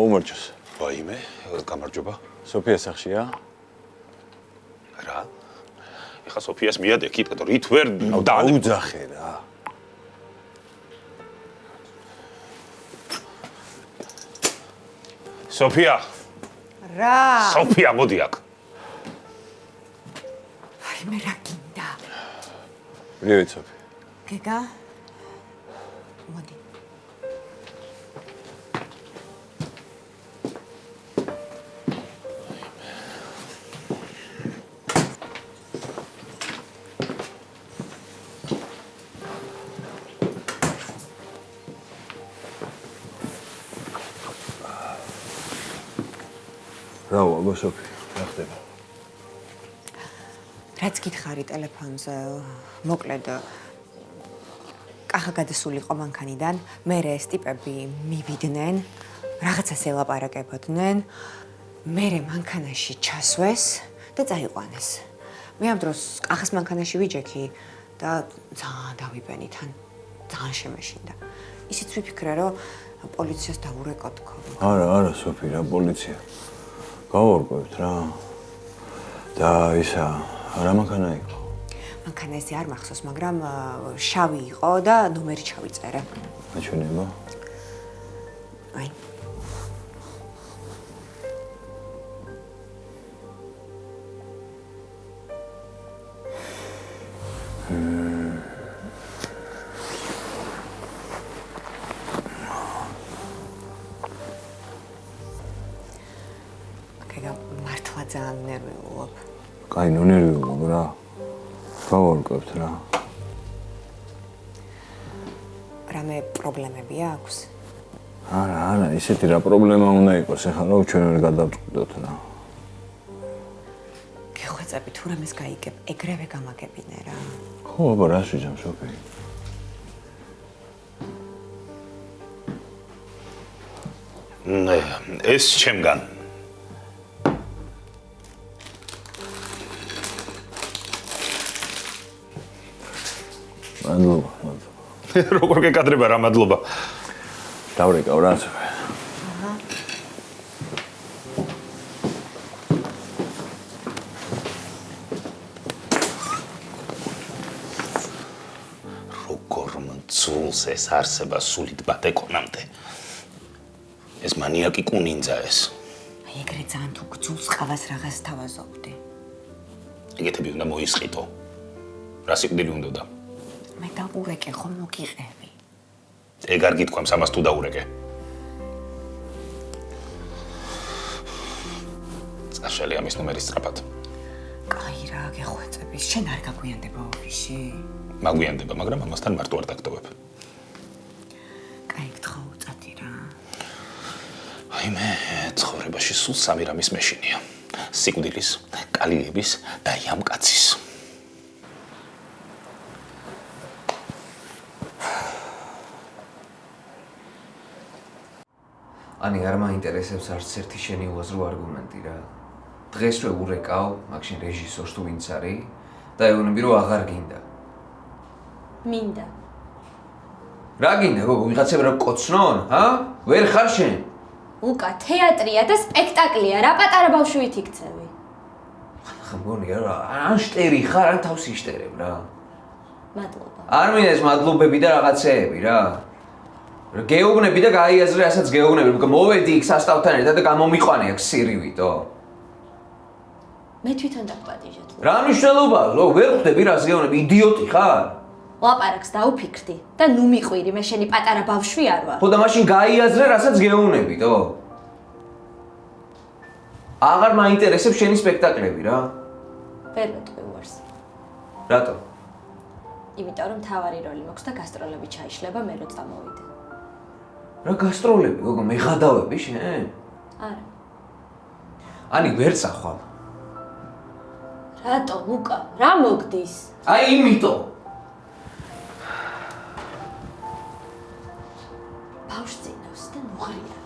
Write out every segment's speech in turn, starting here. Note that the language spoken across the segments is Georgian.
გაუმარჯოს. ვაიმე, გამარჯობა. სოფია სახშია? რა? ეხა სოფიას მიადე კითხე, რით ვერ დაუძახე რა. სოფია. რა? სოფია, მოდი აქ. აი მე რა გინდა? პრივეტ სოფია. გეგა? მოდი. რა ვაგო სოფია, რა ხდება? რაც გითხარი ტელეფონზე, მოკლედ კახა გადასულიყო მანქანიდან, მე ეს ტიპები მივიდნენ, რაღაცას ელაპარაკებოდნენ, მე მანქანაში ჩასვეს და წაიყვანეს. მე ამ დროს კახას მანქანაში ვიჯექი და ძალიან დავიბენი თან, ძალიან შემეშინდა. ისიც ვიფიქრე, რომ პოლიციას დაურეკოთ თქო. არა, სოფია, რა პოლიცია. გავარკვევთ რა. და ისა რა მანქანა იყო? მანქანა ესე არ მახსოვს, მაგრამ შავი იყო და ნომერი ჩავიწერე. აჩვენება? აი. მართლა ძალიან ნერვიულობ. კაი, ნერვიულობ რა. გავარკვევთ რა. რამე პრობლემები აქვს? არა, ისეთი რა პრობლემა უნდა იყოს, ეხლა რა ჩვენ ვერ გადავწყვიტოთ რა. გეხვეწები თუ რამეს გაიგებ, ეგრევე გამაგებინე რა. ხო, აბა რას ვიძამ სოფია? ეს ჩემგან. მადლობა. როგორ გეკადრება რა მადლობა. დავრეკავ რა სოფია. როგორ მძულს ეს არსება სულით ბატეკონამდე. ეს მანიაკი კუნინძა ეს. აი ეგრე ძალიან თუ გძულს ყავას რაღაც თავაზობდი. ეგეთები უნდა მოისყიდო. რა სიკვდილი უნდოდა? მე დაურეკე ხომ მოგიყევი. ეგ არ გითქვამს ამას თუ დაურეკე. წაშალი ამის ნომერი სწრაფად. კაი რა, გეხვეწები, შენ არ გაგვიანდება ოფისში? მაგვიანდება, მაგრამ ამასთან მარტო არ დაგტოვებ. კაი, გთხოვ, წადი რა. აი მე ცხოვრებაში სულ სამი რამის მეშინია. სიკვდილის, კალიების და ამ კაცის. Ani არ მაინტერესებს არც ერთი შენი უაზრო არგუმენტი რა. დღეს რო ურეკავ, მაგ შენ რეჟისორს თუ ვინც არის და ეუბნები რომ აღარ გინდა. მინდა. რა გინდა, გოგო, ვიღაცები რა კოცნონ, ჰა? ვერ ხარ შენ? უკა თეატრია და სპექტაკლია, რა პატარა ბავშვით იქცევი. ხა მგონია რა, ან შტერი ხარ, ან თავს იშტერებ რა. მადლობა. არ მინდა ეს მადლობები და რაღაცეები რა. გეუბნები და გაიაზრე, ასაც გეუბნები, მოვედი იქ სასწავთან ერთად და გამომიყვანე აქ სირივიტო. მე თვითონ დაგპატიჟეთ. რა მნიშვნელობა? ვერ ხვდები რას გეუბნები, იდიოტი ხარ? ლაპარაკს დაუფიქრდი და ნუ მიყვირი, მე შენი პატარა ბავშვი არ ვარ. ხო და მაშინ გაიაზრე, რასაც გეუბნებიდო. აღარ მაინტერესებს შენი სპექტაკლები რა. ვერ მეტყვი უარს. რატო? იმიტომ რომ თავარი როლი მაქვს და გასტროლები ჩაიშლება მე რო წამოვიდე. რა გასტროლები, გოგო, მეღადავები შენ? არა. Ani ვერ წახვალ. რატო, ლუკა? რა მოგდის? აი იმიტომ. ბავშვს წინავს და ნუღრია.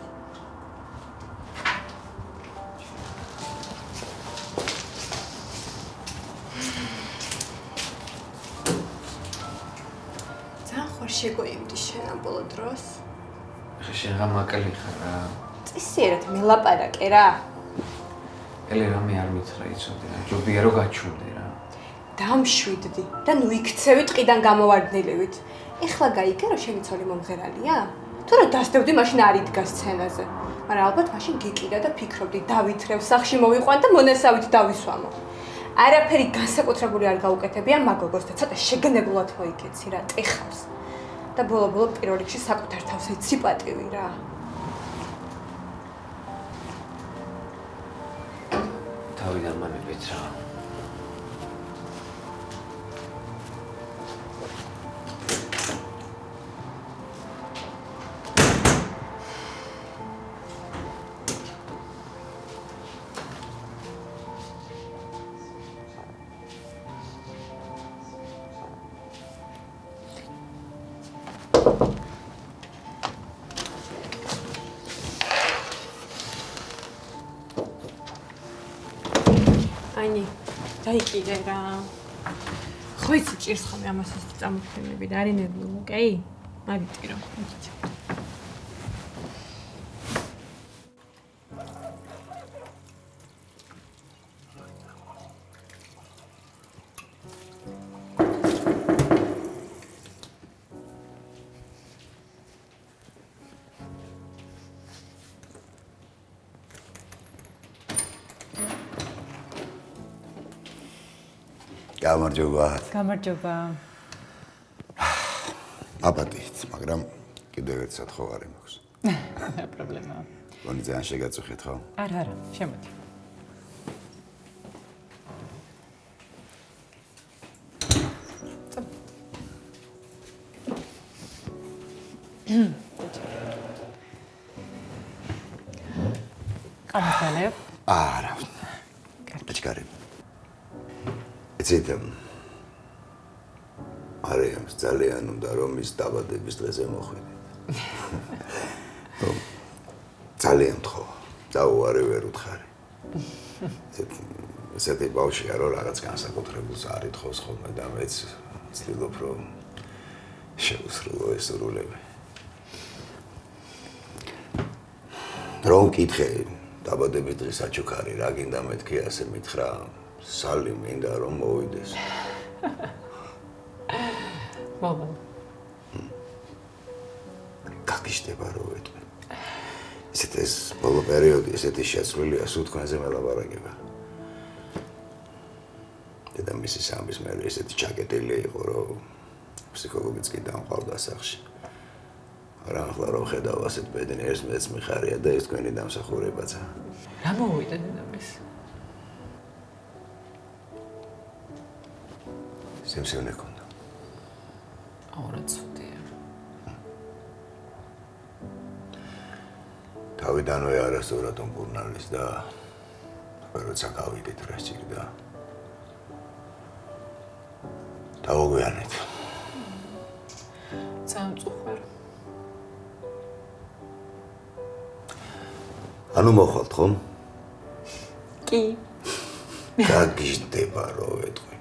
ძალიან ხარ შეგოიმდი შენ ამ ბოლო დროს. შენ რა მაკლი ხარ რა. წისიერად მელაპარაკე რა. ელე რამე არ მითხრა იცოდი რა, ჯობია რომ გაჩვენდე რა. დამშვიდდი და ნუ იქცევი ტყიდან გამოვარდნილივით. ეხლა გაიგე რომ შენი ცოლი მომღერალია? თუ რა დასდევდი მაშინ არ იდგა სცენაზე. მაგრამ ალბათ მაშინ გიყიდა და ფიქრობდი დავითრევ სახში მოვიყვან და მონასავით დავისვამო. არაფერი განსაკუთრებული არ გაუკეთებია მაგოგოს და ცოტა შეგნებულად მოიქეცი რა, ტეხავს. და ბოლო-ბოლო პირველ რიგში საკუთარ თავს ეცი პატივი რა. თავიდან მანებით რა. Ani, დაიკიდე რა. ხო იცი ჭირს ხოლმე ამას ეს წამოქმნები და არინები, ოკეი? მარიტირო, იცი. გამარჯობა. გამარჯობა. აპატით, მაგრამ კიდევ ერთ სათხოვარი მაქვს. რა პრობლემაა? გონი ძალიან შეგაწუხეთ ხო? არა, შემოდი. ყანწალებ? არა. აჩქარი. იცით, არიამს ძალიან უნდა რომ ის დაბადების დღეზე მოხვიდეთ. ძალიან თხოვ, დაუარი ვერ უთხარი. ესეთი ბავშვია რომ რაღაც განსაკუთრებულს არ ითხოვს ხოლმე და მეც ვცდილობ რომ შევუსრულო ეს სურვილები. რომ მკითხე დაბადების დღის საჩუქარი რა გინდა მეთქი ასე მითხრა სალი მინდა რომ მოვიდეს. მობა. გაგიშდება რო ვეტყვი. ეს ბოლო პერიოდი ესეთი შეცვლილია სულ თქვენზე მელაპარაკება. დედამისის ამის მერე ესეთი ჩაკეტილი იყო რომ ფსიქოლოგიც კი დამყავდა სახში. მაგრამ ახლა რომ ხედავ ასეთ ბედნიერს მეც მიხარია და ეს თქვენი დამსახურებაცა. რა მოვიდა დედამის? სიმსივნე ქონდა. რა ცუდია. თავიდანვე არასდროს მომკურნალის და როცა გავიგეთ რა სჭირდა. დავგვიანეთ. წამწუხარ. ანუ მოხვალთ ხომ? კი. გაგიშდება რო ვეტყვი.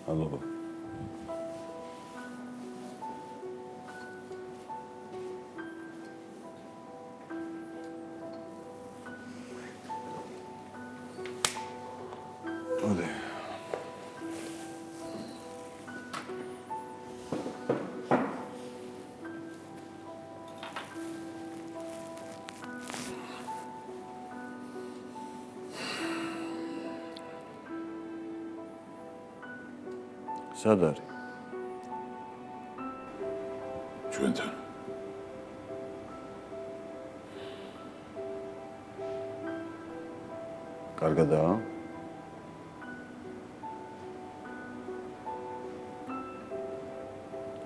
Алло. Оде. სად არის? ჩვენთან. კარგადაა?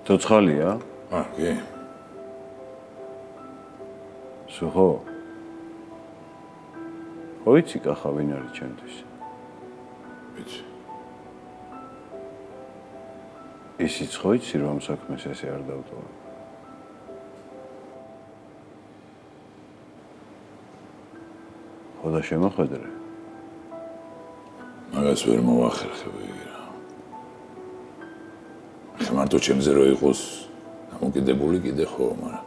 ცოცხალია? კი. სუხო? ხო იცი კახა ვინ არის ჩემთვის? ვიცი. ისიც ხო იცი რომ საქმეს ესე არ დავტოვე. ხო და შემოხვედრე. მაგას ვერ მოვახერხები რა. ხა მარტო ჩემზე რო იყოს დამოკიდებული კიდე ხო, მაგრამ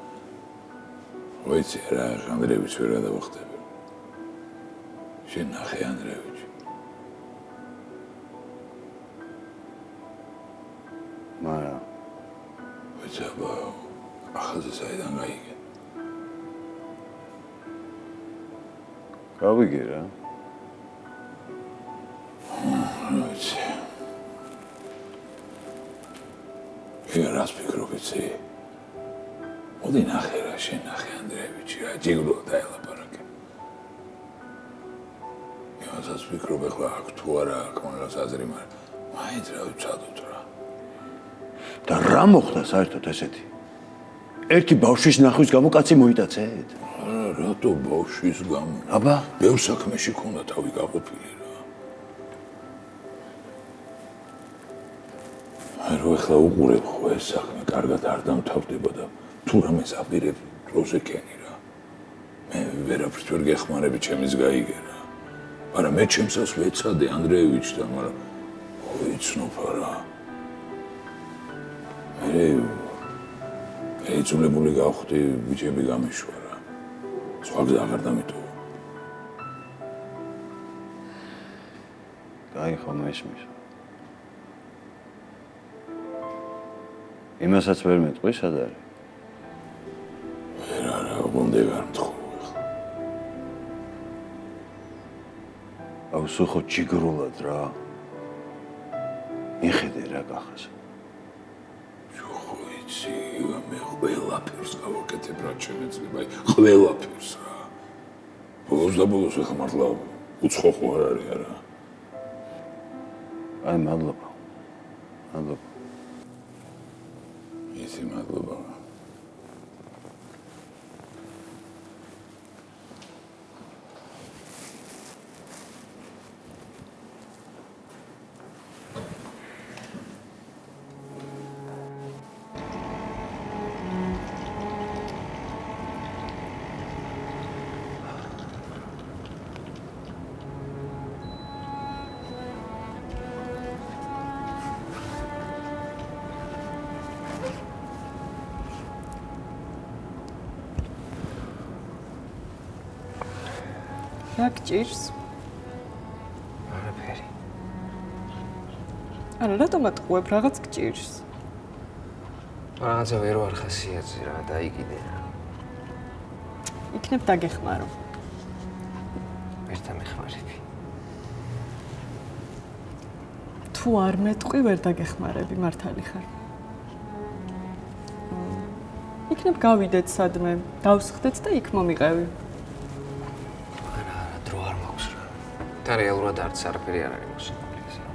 ვიცი რა, ანდრეევიჩს ვერ გადავახტები. შენ ნახე ანდრეევიჩი. მაგრამ ვიცი აბა, ახალზე საიდან გაიგე. გავიგე რა. ვიცი. რას ფიქრობ იცი? მოდი ნახე რა, შენ ნახე ანდრეევიჩი რა, ჯიგრო დაელაპარაკე. იმასაც ფიქრობ ახლა აქ თუ არა აქ მაგას აზრი, მაგრამ მაინც რა ვიცადოთ რა. და რა მოხდა საერთოდ ესეთი? ერთი ბავშვის ნახვის გამო კაცი მოიტაცეთ? არა, რატო ბავშვის გამო? აბა, ბევრ საქმეში ქონდა თავი გაყოფილი რა. რო ახლა უყურებ ხო ეს საქმე კარგად არ დამთავრდება და თუ რამე ზაპირებ დროზე კენი რა. მე ვერაფერს ვერ გეხმარები ჩემის გაიგე რა. მაგრამ მე ჩემსას ვეცადე ანდრეევიჩთან, მაგრამ ვიცნობ რა. მე ეცოლებული გავხდი, ბიჭები გამიშვა რა. სხვა გზა აღარ დამიტოვა. კაი ხომ ესმის. იმასაც ვერ მეტყვი, სად არის? ვერ არა, გონდე ვერ მთხოვ ახლა. აუ სულ ხო ჯიგრულად რა. მიხედე რა გახას. ხო იცი, მე ყველაფერს გავაკეთებ რა შემეძლება, ყველაფერს რა. ბოლოს და ბოლოს ახლა მართლა უცხო ხო არ არის არა. აი მადლობა. მადლობა. იცი მადლობა. რა გჭირს? არაფერი. არა, რატომ ატყუებ, რაღაც გჭირს. რაღაცა ვერ ვარ ხასიათზე რა, დაიგიდე რა. იქნებ დაგეხმარო. ვერ დამეხმარები. თუ არ მეტყვი, ვერ დაგეხმარები, მართალი ხარ. იქნებ გავიდეთ სადმე, დავსხდეთ და იქ მომიყევი. და რეალურად არც არაფერი არ არის მოსიყვარული ეს რა.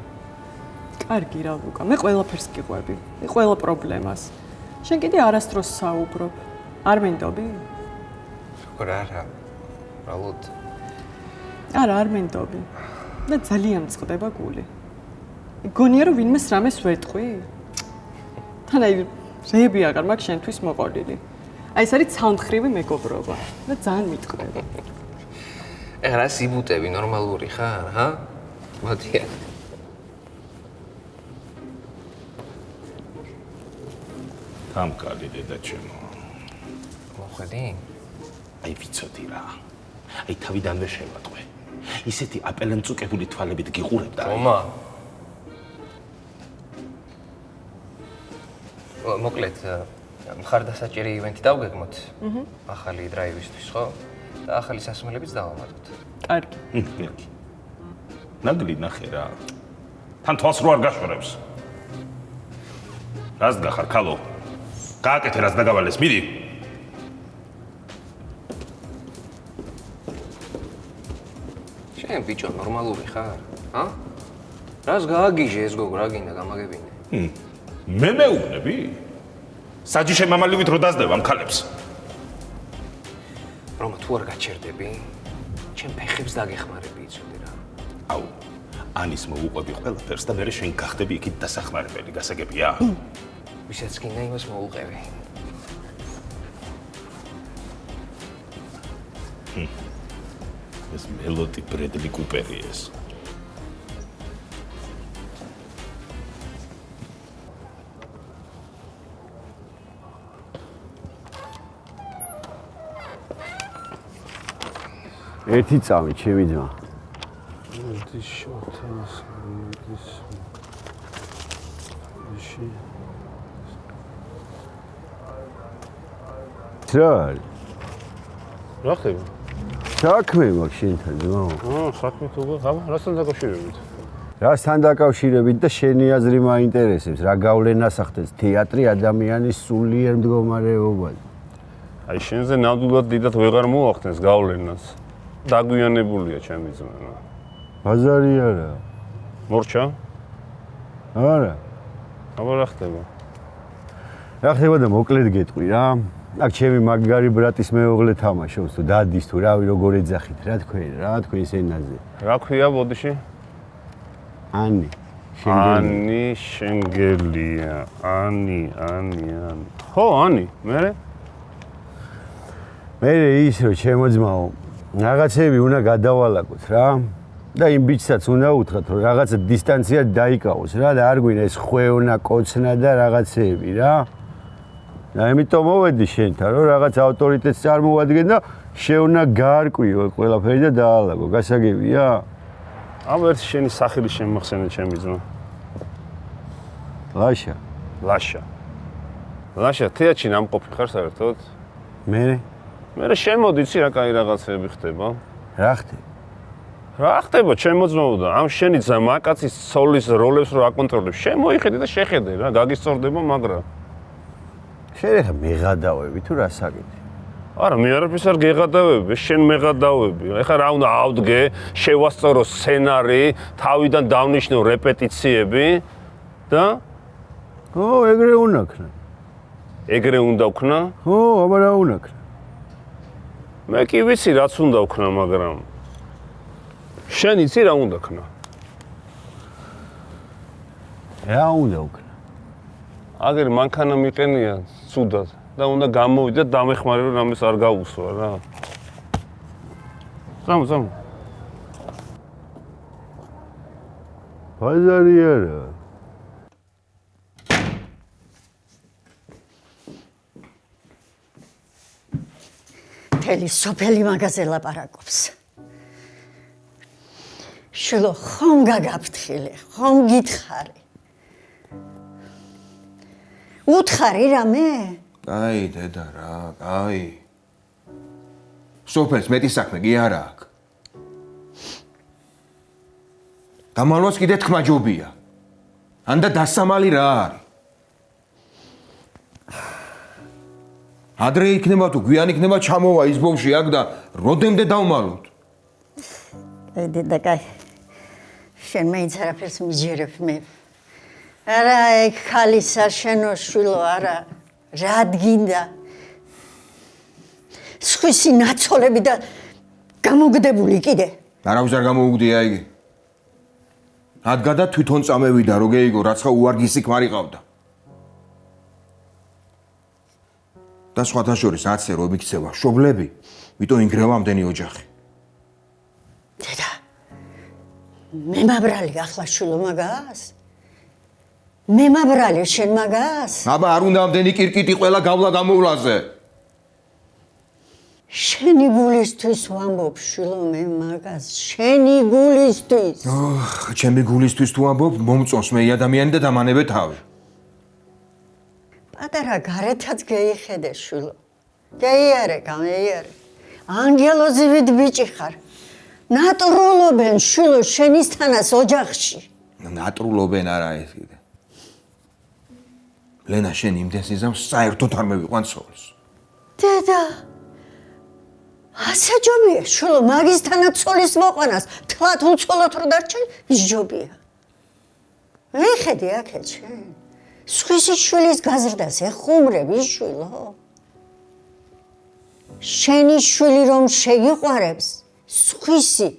კარგი რა ლუკა, მე ყველაფერს გიყვები, ყველა პრობლემას. შენ კიდე არასდროს საუბრობ. არ მენდობი? როგორ არა? ბრალოდ. არა, არ მენდობი. და ძალიან წყდება გული. გონია რომ ვინმეს რამეს ვეტყვი? თან აი რეები აღარ მაქვს შენთვის მოყოლილი. აი ეს არის ცალმხრივი მეგობრობა და ძალიან მიტყდება. ეხლა რა სიბუტები ნორმალური ხარ, ჰა? მოდია. თამკალი დედა ჩემო. მოხედი? აი ვიცოდი რა. აი თავიდანვე შევატყვე. ისეთი აპელემწუკებული თვალებით გიყურებ და ხომა. მოკლედ მხარდასაჭერი ივენთი დავგეგმოთ. ახალი დრაივისთვის, ხო? და ახალი სასმელებიც დავამატოთ. კარგი. მირკი. ნაგლი ნახე რა. თან თვალს რო არ გაშორებს. რას გახარ ქალო? გააკეთე რას დაგავალეს, მიდი. შენ ბიჭო ნორმალური ხარ? ჰა? რას გააგიჟე ეს გოგო რა გინდა გამაგებინე? მე მეუბნები? საჯიშე მამალივით რო დაზდება ამ ქალებს. რომ თუ არ გაჩერდები, ჩემ ფეხებს დაგეხმარები იცოდი რა. აუ, ანის მოუყვები ყველაფერს და მე შენ გახდები იქით დასახმარებელი, გასაგებია? ვისაც გინდა იმას მოუყევი. ეს მელოტი ბრედლი კუპერი ეს. ერთი წამი, ჩემი ძმა. ის შოთას ის რა არის? რა ხდება? საქმე მაქვს შენთან, ძმაო. საქმე თუ გაბა, რასთან დაკავშირებით? რასთან დაკავშირებით და შენი აზრი მაინტერესებს, რა გავლენას ახდენს თეატრი ადამიანის სულიერ მდგომარეობაზე. აი შენზე ნამდვილად დიდად ვეღარ მოახდენს გავლენას. დაგვიანებულია ჩემი ძმა. ბაზარი არა. მორჩა? არა. აბა რა ხდება? რა ხდება და მოკლედ გეტყვი რა. აქ ჩემი მაგარი ბრატის მეუღლე თამაშობს თუ დადის თუ რავი როგორ ეძახით რა თქვენს ენაზე. რა ქვია ბოდიში? ანი. ანი შენგელია. ანი. ხო, ანი, მერე? მერე ის რომ ჩემო ძმაო, რაღაცები უნდა გადავალაგოთ რა. და იმ ბიჭსაც უნდა უთხრათ რომ რაღაცა დისტანცია დაიკავოს რა და არ გვინდა ეს ხვეონა, კოცნა და რაღაცეები რა. და ამიტომ მოვედი შენთან რომ რაღაც ავტორიტეტს წარმოვადგენ და შეუნა გაარკვიო ყველაფერი და დაალაგო. გასაგებია? აბა ერთ შენი სახელი შემახსენე ჩემი ძმა. ლაშა. ლაშა, თეატრში ნამყოფი ხარ საერთოდ? მე შემოდი იცი რა კაი რაღაცები ხდება. რა ხდება? რა ხდება ჩემოძმაოდა? ამ შენი ძმაკაცის სოლის როლებს რო აკონტროლებს, შემოიხედე და შეხედე რა, გაგისწორდება მაგრა. შენ ახლა მეღადავები თუ რა საკითხი? არა, მე არაფერს არ გეღადავები, შენ მეღადავები. ეხლა რა უნდა ავდგე, შევასწორო სცენარი, თავიდან დავნიშნო რეპეტიციები და ეგრე უნდა ქნა. ეგრე უნდა ვქნა? აბა რა უნდა ქნა? მე კი ვიცი რაც უნდა ვქნა, მაგრამ შენ იცი რა უნდა ქნა? რა უნდა ვქნა? აგერ მანქანა მიყენია ცუდად და უნდა გამოვიდე და დამეხმარე რომ ამას არ გაუსვა რა. ზამ. ბაზარი არა. მთელი სოფელი მაგაზე ლაპარაკობს. შილო ხომ გაგაფრთხილე, ხომ გითხარი. უთხარი რამე? კაი, დედა რა, კაი. სოფელს მეტი საქმე კი არა აქვს. დამალვაც კიდე თქმა ჯობია. ანდა დასამალი რა არის? ადრე იქნება თუ გვიან იქნება ჩამოვა ის ბოლში აქ და როდემდე დავმალოთ? დედა კაი. შენ მეც არაფერს მიჯერებ მე. არა, ეგ ხალისა შენო შვილო არა. რა დგინდა? სხვისი ნაცოლები და გამოგდებული კიდე. არავის არ გამოუგდია იგი. ადგა და თვითონ წამევიდა რო გეიგო რაცა უარგისი ქმარი ყავდა. და სხვათა შორის აცე რო მიქცევა შობლები, ვიტო ინგრევა ამდენი ოჯახი. დედა, მე მაბრალი ახლა შვილო მაგას? მე მაბრალი შენ მაგას? აბა არ უნდა ამდენი კირკიტი ყველა გავლა გამოვლაზე. შენი გულისთვის ვამბობ შვილო მე მაგას, შენი გულისთვის. ჩემი გულისთვის თუ ამბობ, მომწონს მე ადამიანი და დამანებე თავი. პატარა გარეთაც გეიხედე შვილო. გეიარე, გამეიარე. ანგელოზივით ბიჭი ხარ. ნატრულობენ შვილო შენისთანაც ოჯახში. ნატრულობენ არა ეს კიდე. ლენა შენ იმდენს იზამს საერთოდ არ მევიყვან ცოლს. დედა ასე ჯობია შვილო მაგისთანაც ცოლის მოყვანას თლათ უცოლოთ რო დარჩენ ის ჯობია. ვიხედი აქეთ შენ. სხვისი შვილის გაზრდას ეხუმრები შვილო. შენი შვილი რომ შეგიყვარებს სხვისი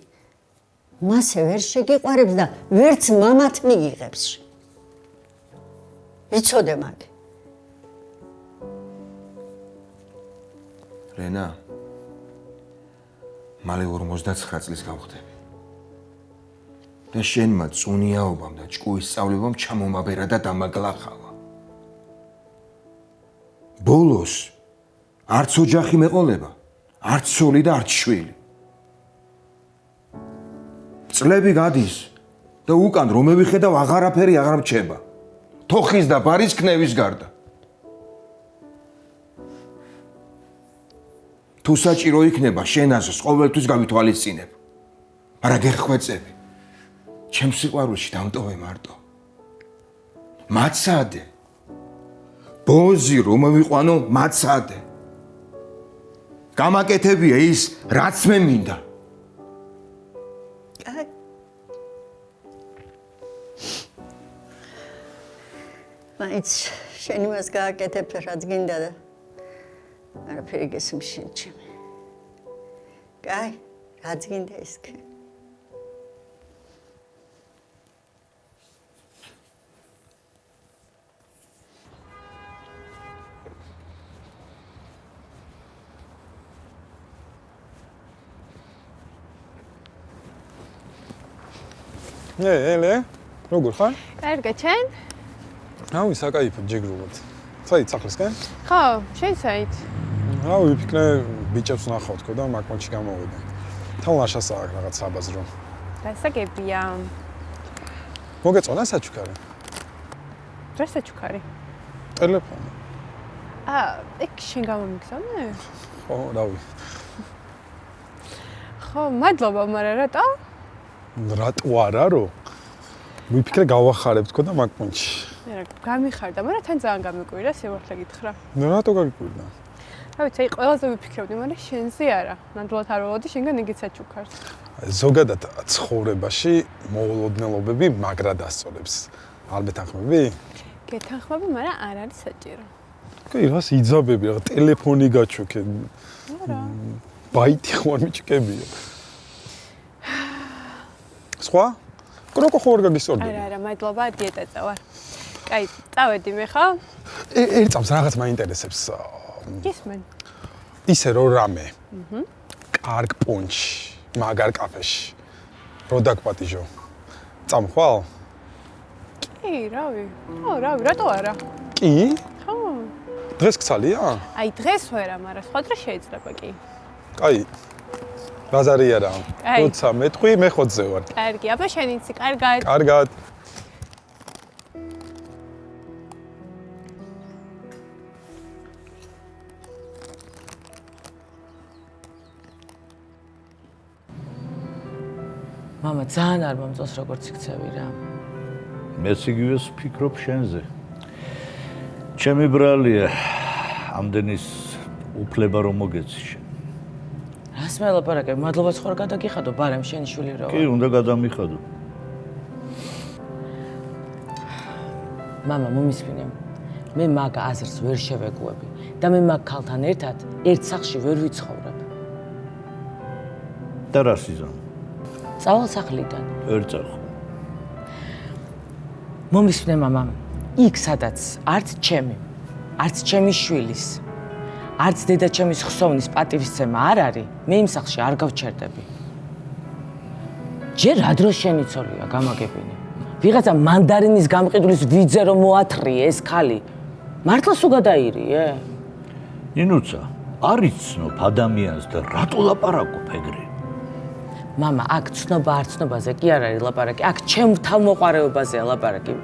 მასე ვერ შეგიყვარებს და ვერც მამათ მიიღებს. იცოდე მაგ. რენა, მალე 59 წლის გავხდები. და შენმა წუნიაობამ და ჭკუის სწავლებამ ჩამომაბერა და დამაგლახავა. ბოლოს არც ოჯახი მეყოლება, არც ცოლი და არც შვილი. წლები გადის და უკან რომ მევიხედავ აღარაფერი აღარ მრჩება. თოხის და ბარის ქნევის გარდა. თუ საჭირო იქნება შენაზოს ყოველთვის გავითვალისწინებ. არა გეხვეწები. ჩემს სიყვარულში დამტოვე მარტო. მაცადე. ბოზი რომ მოვიყვანო მაცადე. გამაკეთებია ის, რაც მე მინდა. მაინც შენ იმას გააკეთებ, რაც გინდა და არაფერი გესმშენ ჩემი. კაი, რაც გინდა ის კე. ელე, როგორ ხარ? კარგა, ჩენ? რავი, საკაიფო ჯეგრულად. საით სახლისკენ? ხო, შენ საით? რავი, ვიფიქრე ბიჭებს ვნახავ თქო და მაკმონში გამოვიდე. თალაშას აქვს რაღაც საბაზრო. გასაგებია. მოგეწონა საჩუქარი? რა საჩუქარი? ტელეფონი. ეგ შენ გამომიგზავნე? ხო, რავი. ხო, მადლობა, მაგრამ რატო? რატო არა რო? ვიფიქრე გავახარებ თქო და მაკმონში. რა, გამიხარდა, მაგრამ თან ძალიან გამიკვირდა, სიმართლე გითხრა. რატო გაგიკვირდა? რა ვიცი, აი ყველაზე ვიფიქრებდი, მაგრამ შენზე არა. ნამდვილად არ ველოდი შენგან იგიც საჩუქარს. ზოგადად ცხოვრებაში მოულოდნელობები მაგრა დასწორებს. არ მეთანხმები? გეთანხმები, მაგრამ არ არის საჭირო. კი, რას იძაბები, რა ტელეფონი გაჩუქე. არა. ბაიტი ხوار მიჭკებია. სხვა? კროკო ხო არ გაგისწორდება? არა, მადლობა, დიეტა წავარ. კაი, წავედი მე ხო? ერთ წამს რაღაც მაინტერესებს. გისმენ. ისე რო რამე. კარგ პუნჩი, მაგარ კაფეში. რო დაგპატიჟო. წამხვალ? კი, რავი. ხო, რავი, რატო არა? კი? ხო. დღეს გცალია? აი, დღეს ვერა, მაგრამ სხვა დღე შეიძლება კი. კაი. ბაზარი არა. კაი. როცა მეტყვი, მე ხოთზე ვარ. კარგი, აბა შენ იცი, კარგად. კარგად. მამა ძალიან არ მომწონს როგორც იქცევი რა. მეც იგივეს ვფიქრობ შენზე. ჩემი ბრალია, ამდენის უფლება რომ მოგეცი შენ. რას მელაპარაკებ? მადლობა სხვა გადაგიხადო, ბარემ შენი შვილი რა. კი, უნდა გადამიხადო. მამა, მომისმინე. მე მაგ აზრს ვერ შევეგუები და მე მაგ ქალთან ერთად ერთ სახლში ვერ ვიცხოვრებ. და რას იზამ? წავალ სახლიდან. ვერ წახო. მომისმინე მამა, იქ სადაც არც ჩემი, არც ჩემი შვილის, არც დედაჩემის ხსოვნის პატივისცემა არ არის, მე იმ სახლში არ გავჩერდები. ჯერ რა დროს შენიცოლია გამაგებინე. ვიღაცა მანდარინის გამყიდვლის ვიძე რომ მოათრიე ეს ქალი. მართლაც უგადაირიე? ნინუცა, არ იცნობ ადამიანს და რატო ლაპარაკობ ეგრე? მამა, აქ ცნობა არ ცნობაზე კი არ არის ლაპარაკი, აქ ჩემ თავმოყარეობაზეა ლაპარაკი.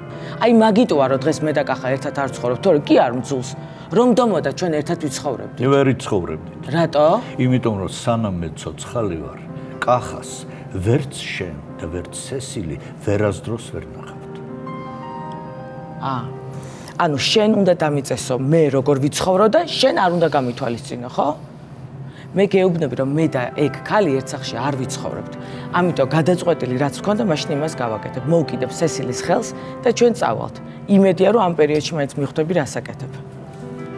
აი მაგიტოა რომ დღეს მე და კახა ერთად არ ვცხოვრობ, თორე კი არ მძულს. რომ დომოდა ჩვენ ერთად ვიცხოვრებდით. მე ვერ იცხოვრებდით. რატო? იმიტომ რომ სანამ მე ცოცხალი ვარ, კახას ვერც შენ და ვერც სესილი ვერასდროს ვერ ნახავთ. ანუ შენ უნდა დამიწესო მე როგორ ვიცხოვრო და შენ არ უნდა გამithვალისწინო, ხო? მე გეუბნები რომ მე და ეგ ქალი ერთ სახლში არ ვიცხოვრებთ. ამიტომ გადაწყვეტილი რაც ვქონდა, მაშინ იმას გავაკეთებ. მოვკიდებ სესილის ხელს და ჩვენ წავალთ. იმედია რომ ამ პერიოდში მაინც მიხვდები რას აკეთებ.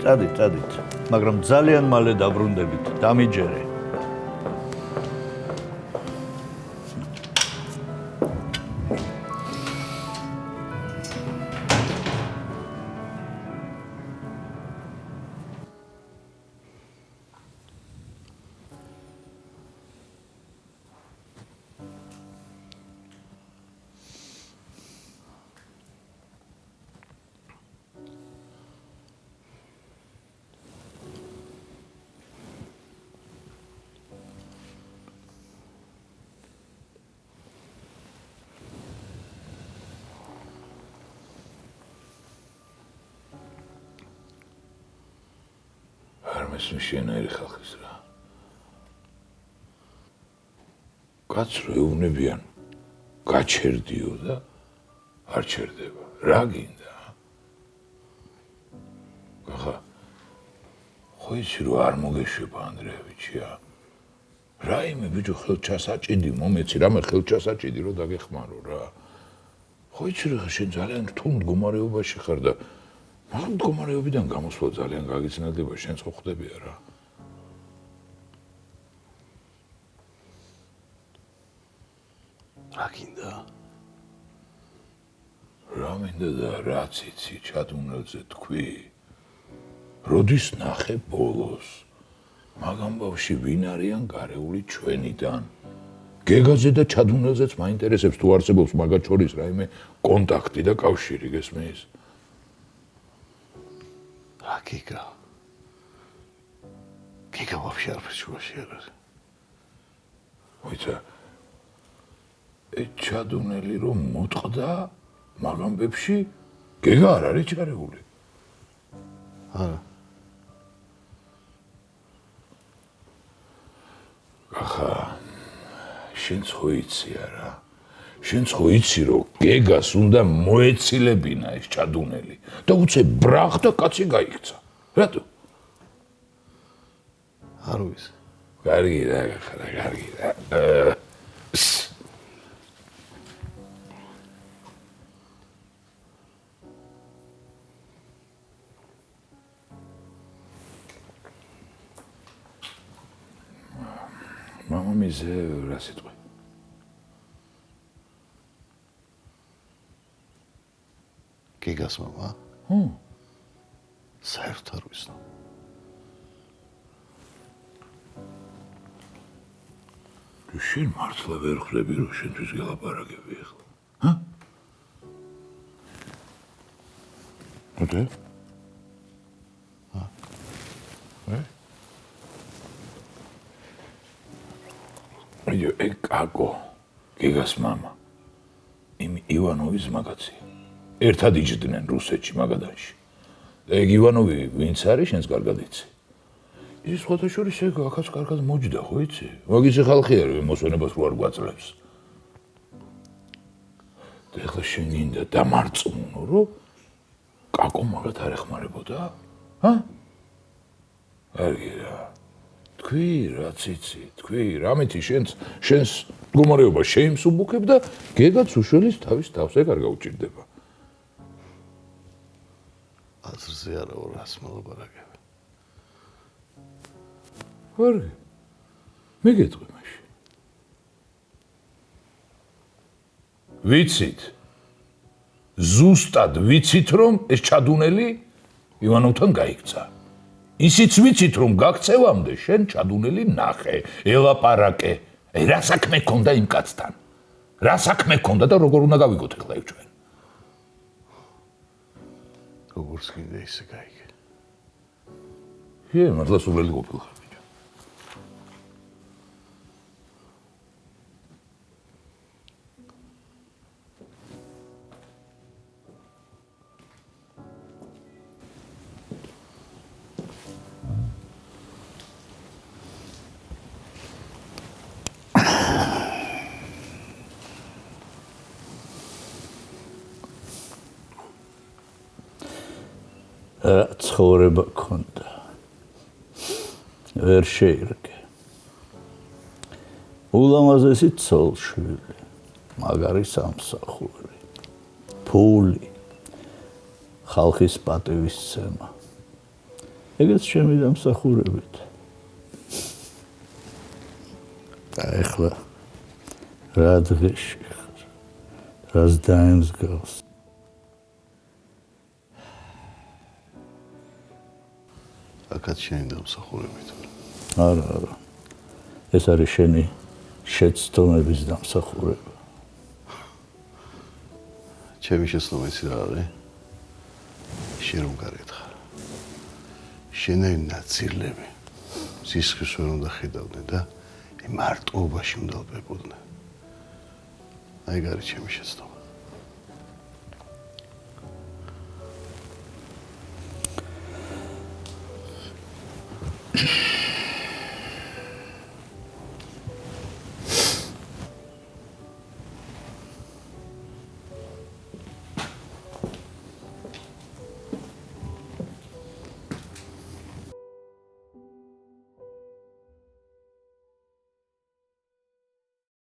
წადით, მაგრამ ძალიან მალე დაბრუნდებით, დამიჯერე. ეს მშენერი ხალხის რა. კაც რეუნებიან გაჩერდიო და არ ჩერდება. რა გინდა? ახლა ხო იცი რომ არ მოგეშვება ანდრეევიჩია. რაიმე ბიჭო ხელჩასაჭიდი მომეცი, რამე ხელჩასაჭიდი რომ დაგეხმარო რა. ხო იცი რა შენ ძალიან რთულ მდგომარეობაში ხარ და მაგ მდგომარეობიდან გამოსვლა ძალიან გაგიცნადება, შენც ხო ხვდებია რა. რა გინდა? რა მინდა და რაც იცი ჩადუნელზე თქვი. როდის ნახე ბოლოს? მაგ ამბავში ვინ არიან გარეული ჩვენიდან? გეგაძე და ჩადუნელზეც მაინტერესებს თუ არსებობს მაგათ შორის რაიმე კონტაქტი და კავშირი, გესმის? რა გიგა? გიგა ვაფშე არ ფიქრობში არ არის. მოიცა ჩადუნელი რომ მოტყდა მაგ ამბებში გეგა არ არის ჩარეული. არა. ახლა შენც ხო იცი არა? შენც ხო იცი რომ გეგას უნდა მოეცილებინა ეს ჩადუნელი და უცებ ბრახ და კაცი გაიქცა. რატო? არ ვიცი. კარგი რა, კარგი რა. მამამიზე რა სიტყვი? გიგას მამა? საერთოდ არ ვიცნობ. შენ მართლა ვერ ხვდები რომ შენთვის გელაპარაკები ახლა? ჰა? ოდე? აიო, ეკაკო, გიგას მამა. იმ ივანოვის მაგაცი. ერთად იჯდნენ რუსეთში მაგადანში. და ეგ ივანოვი ვინც არის, შენს კარგად იცი. ის სხვათა შორის ეგ აქაც კარგად მოჯდა, ხო იცი? მაგისი ხალხი არის, მოსვენებას რო არ გვაწლებს. და ეხლა შენ გინდა დამარწმუნო, რომ კაკო მაგათ არ ეხმარებოდა? ჰა? კარგი რა. თქვი, რაც იცი, თქვი, რამეთი შენს მდგომარეობა შეიმსუბუქებ და გეგაც უშველის თავის თავს ეგ არ გაუჭირდება. აზრზე არა რას მოლაპარაკებ. კარგი. მე გეტყვი მაშინ. ვიცით. ზუსტად ვიცით რომ ეს ჩადუნელი ივანოვთან გაიქცა. ისიც ვიცით რომ გაქცევამდე შენ ჩადუნელი ნახე, ელაპარაკე. რა საქმე ქონდა იმ კაცთან? რა საქმე ქონდა და როგორ უნდა გავიგოთ ახლა იქ ჩვენ? როგორც გინდა ისე გაიგე. მართლა სულელი ყოფილხარ ბიჭო. ცხოვრება ქონდა. ვერ შეირგე. ულამაზესი ცოლშვილი, მაგარი სამსახური, ფული, ხალხის პატივისცემა. ეგეც ჩემი დამსახურებით. და ეხლა რა დღეში ხარ? რას დაემსგავს? აკაც შენი დამსახურებით. არა. ეს არის შენი შეცდომების დამსახურება. ჩემი შეცდომა იცი რა არის? შენ რომ გარეთ ხარ. შენები ნაწილები სისხლის ვერ უნდა ხედავდნენ და მარტოობაში უნდა ელპებოდნენ. აი გარი ჩემი შეცდომა.